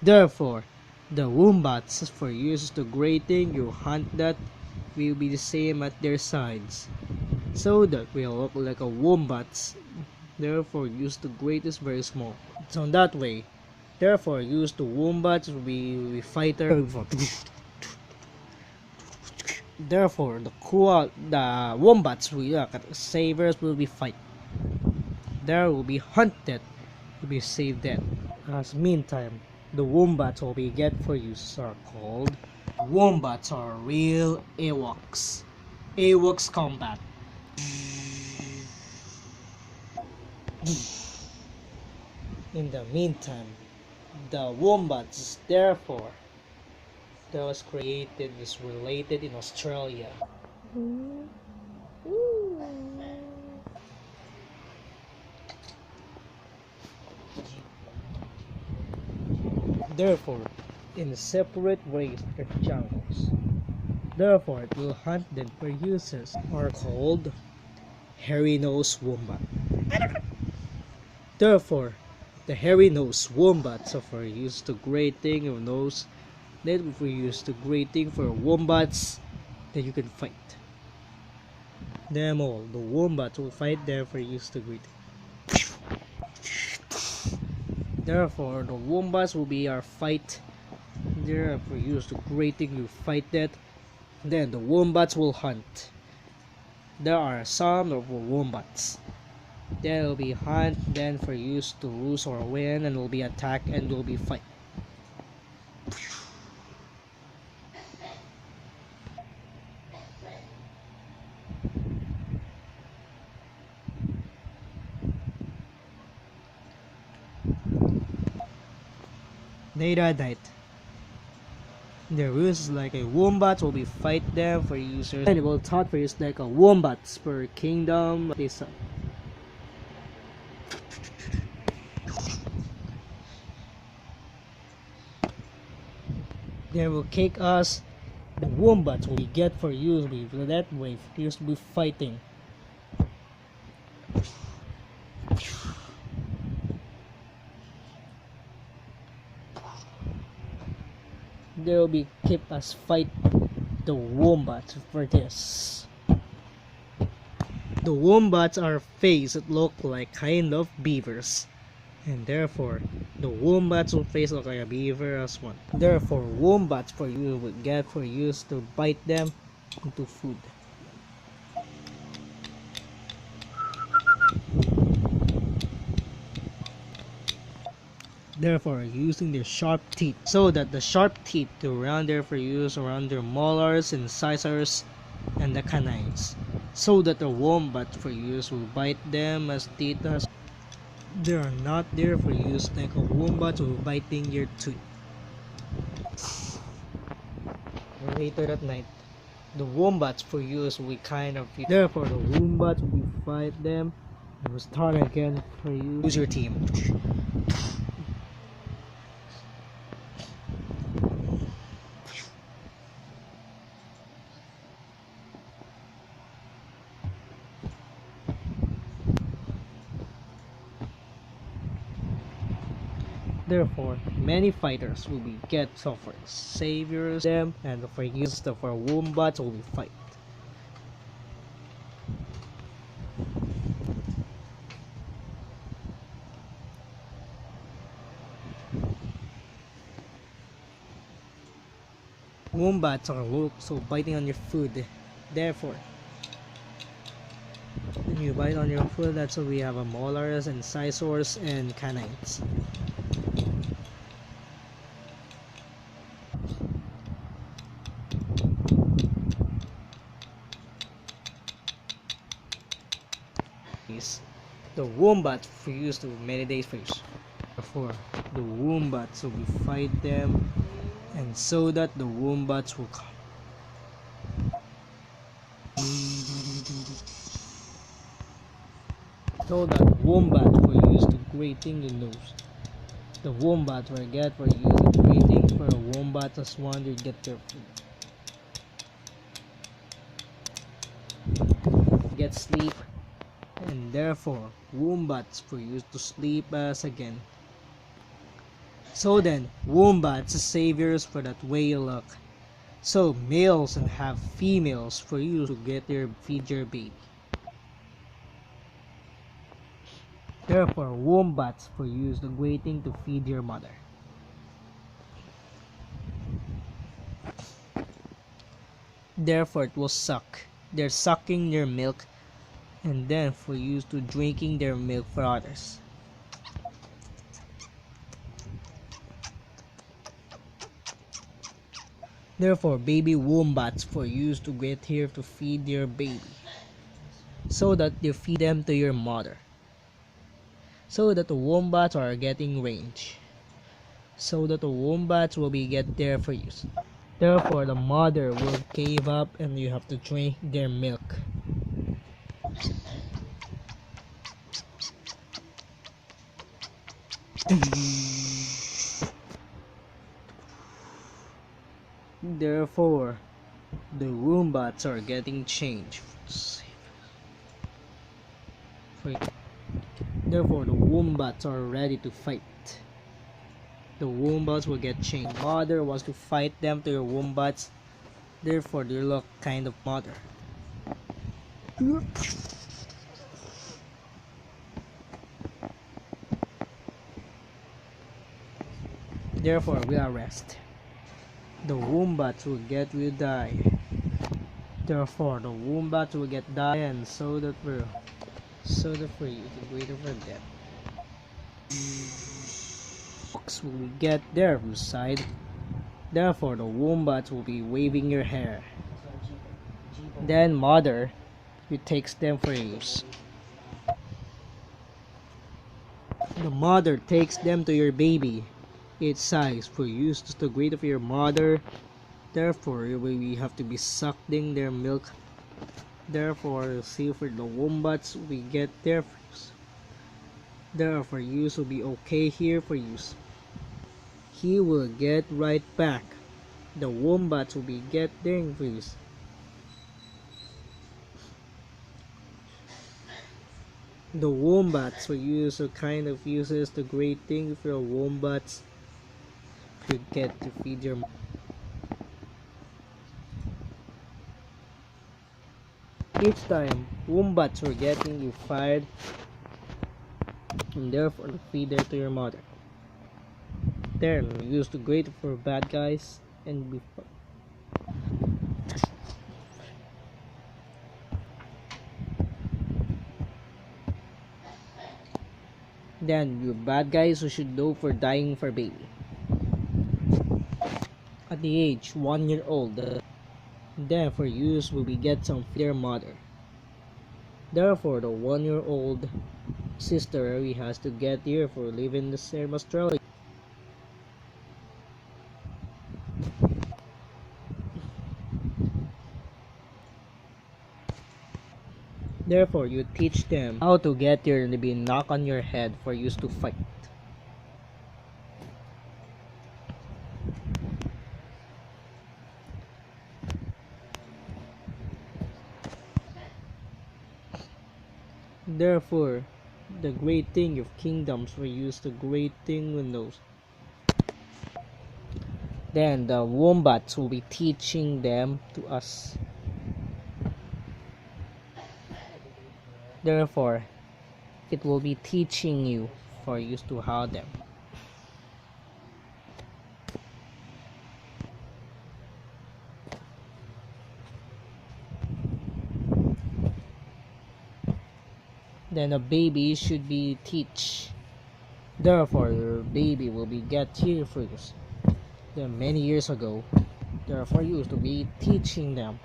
Therefore, the wombats for use to grating you hunt that will be the same at their sides, so that will look like a wombats. Therefore, use to grate is very small. So in that way, therefore use to wombats will be fighter. Therefore, the wombats will savers will be fight. There will be hunted to be saved dead. As meantime, the wombats will be get for use are called wombats are real Ewoks. Ewoks combat. In the meantime, the wombats therefore that was created is related in Australia. Therefore, in separate ways or jungles. Therefore, it will hunt them for uses are called hairy-nosed wombat. Therefore, the hairy-nosed wombats are for use to grating your nose. That will be used to grating for wombats that you can fight. Them all, the wombats will fight them for use to grating. Therefore, the wombats will be our fight. Therefore, use to grating you fight that. Then the wombats will hunt. There are some of the wombats. Then will be hunt, then for use to lose or win, and will be attack and will be fight. Later night. Their rules is like a wombat will be fight them for users. And it will taught for use like a wombats per kingdom. This they will kick us. The wombats will get for use with that way. Used to be fighting. They will be keep us fight the wombats for this. The wombats are face that look like kind of beavers, and therefore the wombats will face look like a beaver as one. Therefore, wombats for you would get for use to bite them into food. Therefore, using their sharp teeth, so that the sharp teeth to around there for use around their molars, incisors, and the canines, so that the wombat for use will bite them as teeth has. They are not there for use like a wombat will biting your tooth. Later that night, the wombats for use will kind of. Therefore, the wombats will fight them. It will start again for you. Use your team. Therefore, many fighters will be get suffer saviors them and for use for wombats will be fight. Wombats are look so biting on your food. Therefore, when you bite on your food, that's why we have a molars, incisors, and canines. The wombats for use to many days for use. Therefore, the wombats will be fight them, and so that the wombats will come. So that wombats for use to grating the nose. The wombats will get for using grating for a wombat as one to get their food. Get sleep. And therefore, wombats for use to sleep as again. So then, wombats are saviors for that way you look. So males and have females for you to get your feed your baby. Therefore, wombats for you is the great thing to feed your mother. Therefore, it will suck. They're sucking your milk, and then for you to drinking their milk for others. Therefore, baby wombats for you to get here to feed your baby, so that you feed them to your mother, so that the wombats are getting range, so that the wombats will be get there for you. Therefore, the mother will cave up and you have to drink their milk. Therefore, the wombats are getting changed. Therefore, the wombats are ready to fight. The wombats will get changed. Mother wants to fight them to your wombats. Therefore, they look kind of mother. Therefore, we arrest. The wombats will die. Therefore, the wombats will get die, and so that for you to wait for them. Ewoks will get their side. Therefore, the wombats will be waving your hair. Then, mother, you takes them for use. The mother takes them to your baby. Its size for use to the great of your mother. Therefore, you will have to be sucking their milk. Therefore, see for the wombats we get their use. Therefore, use will be okay here for use. He will get right back. The wombats will be get their use. The wombats will use a kind of uses the great thing for wombats to get to feed your. Each time wombats were getting you fired, and therefore the feeder to your mother. Then used to great for bad guys and be. Then you bad guys who should know for dying for baby. At the age 1 year old, then for use will be get some their mother. Therefore the 1 year old sister we has to get here for living the same Australia. Therefore you teach them how to get here and be knock on your head for use to fight. Therefore, the great thing of kingdoms were used the great thing windows. Then the wombats will be teaching them to us. Therefore, it will be teaching you for use to how them. Then a baby should be teach. Therefore, your baby will be get here first. Then many years ago, therefore used to be teaching them.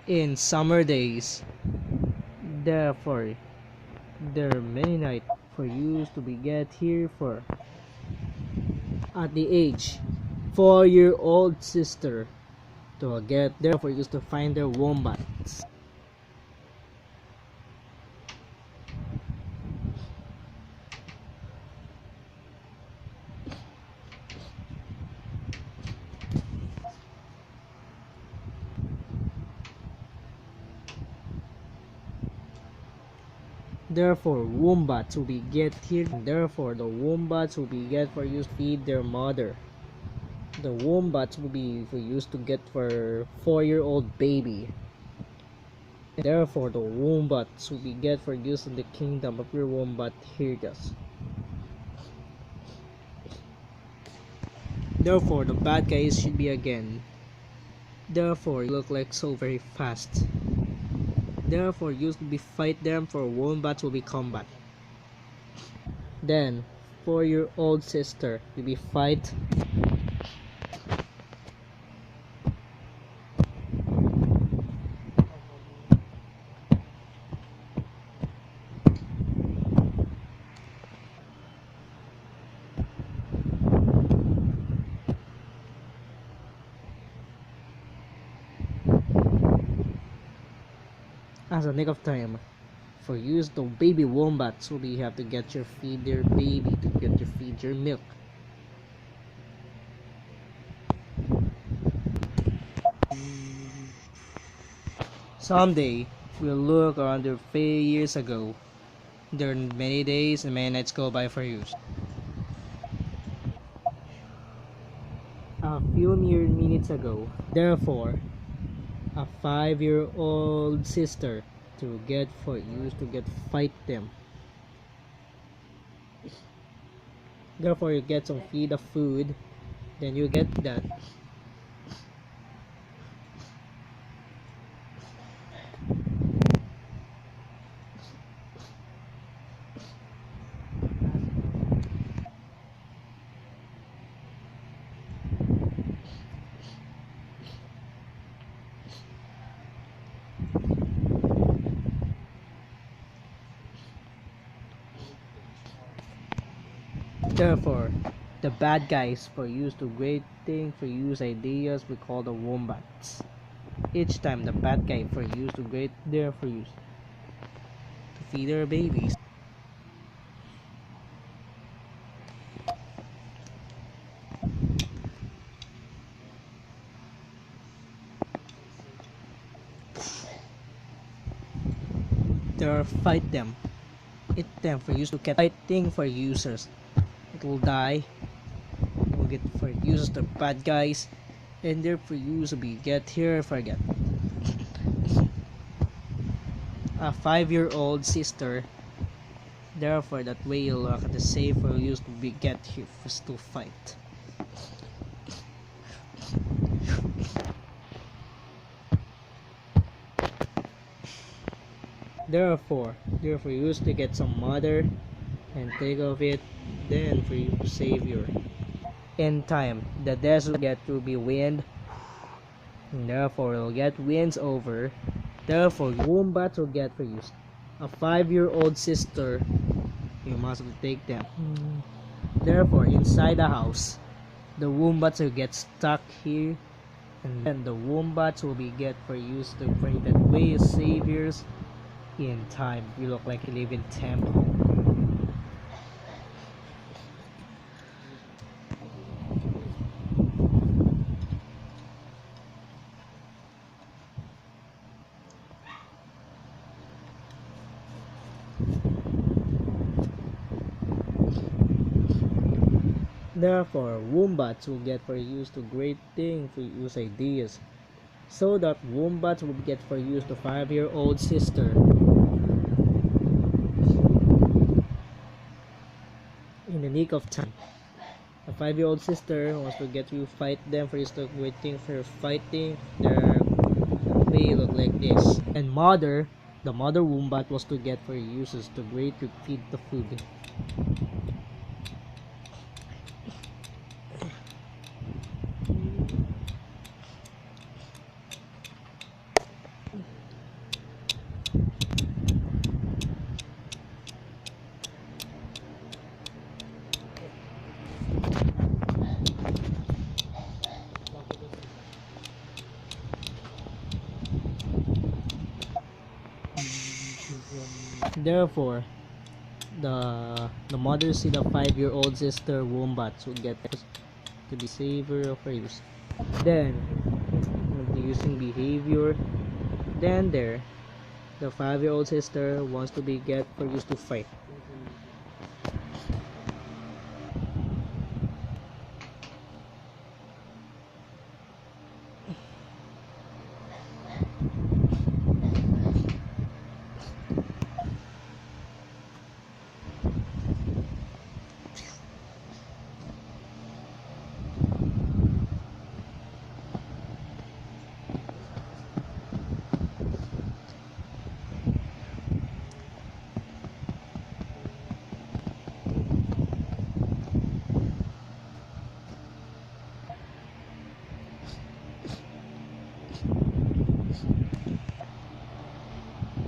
In summer days, therefore, there are many nights for use to be get here for. At the age 4-year-old sister to get there for used to find their wombats. Therefore, wombats will be get here. Therefore, the wombats will be get for use to feed their mother. The wombats will be for use to get for 4-year-old baby. Therefore, the wombats will be get for use in the kingdom of your wombat herders. Therefore, the bad guys should be again. Therefore, you look like so very fast. Therefore, you will be fight them for wombats will be combat. Then, 4-year-old sister will be fight. As a nick of time. For use the baby wombats will be have to get your feed their baby to get your feed your milk. Someday we'll look around their 5 years ago. There are many days and many nights go by for use. A few mere minutes ago. Therefore, a 5-year-old sister to get for use to get fight them. Therefore, you get some feed of food. Then you get that. Therefore, the bad guys for use to great thing for use ideas we call the wombats. Each time the bad guy for use to great there for use to feed their babies. There fight them. Eat them for use to get fighting for users. It will die. It will get for users the bad guys. And there for use to be get here forget. A 5-year-old sister. Therefore that way you'll look at the safe for use to be get here for to fight. Therefore you used to get some mother and take of it, then for you to save your. In time, the desert will get to be wind, and therefore you'll get winds over. Therefore, wombats will get for use. A 5-year-old sister, you must take them. Therefore, inside the house, the wombats will get stuck here, and then the wombats will be get for use to pray that way as saviors. In time, you look like you live in temple. Therefore, wombats will get for use to great thing for use ideas. So that wombats will get for use to 5-year-old sister. In the nick of time. A 5-year-old sister wants to get you fight them for use to waiting for fighting. Their way look like this. And mother, the mother wombat was to get for uses to great to feed the food. Therefore, the mother see the 5-year-old sister wombats will get to be saver of her use. Then, using behavior, then there, The 5-year-old sister wants to be get for used to fight.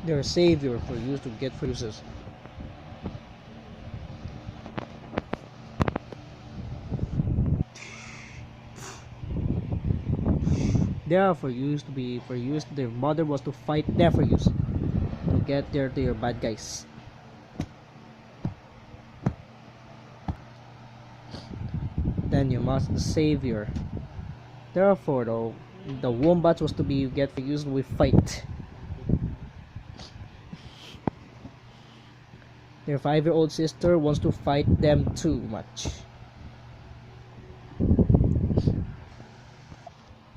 Their savior for used to get for uses. Therefore used to be for use their mother was to fight there for use to get there to your bad guys. Then you must the savior. Therefore though the wombats was to be get for use with fight. Their 5-year-old sister wants to fight them too much.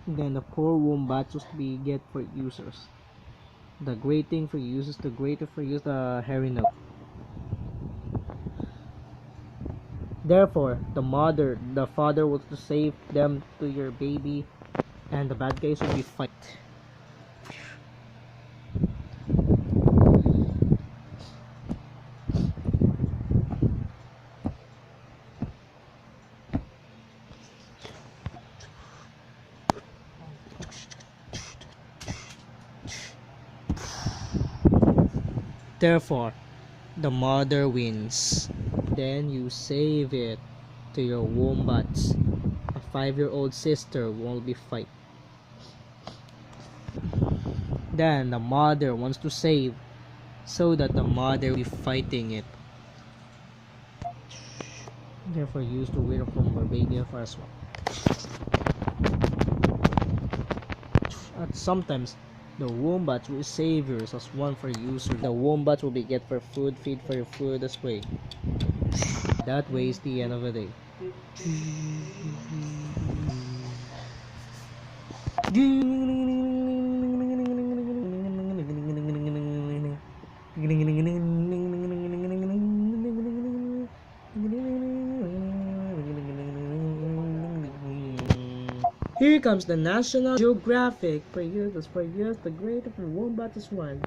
Then the poor wombats was to be get for users. The great thing for users, the greater for use the hairy note. Therefore, the father was to save them to your baby, and the bad guys will be fight. Therefore, the mother wins. Then you save it to your wombats. A 5-year-old sister won't be fight. Then the mother wants to save, so that the mother will be fighting it. Therefore, use to win from her baby and first one. And sometimes the wombats will save yours as one for user. The wombats will be get for food, feed for your food this way. That way is the end of the day. Here comes the National Geographic for you, the great of the Wombats one.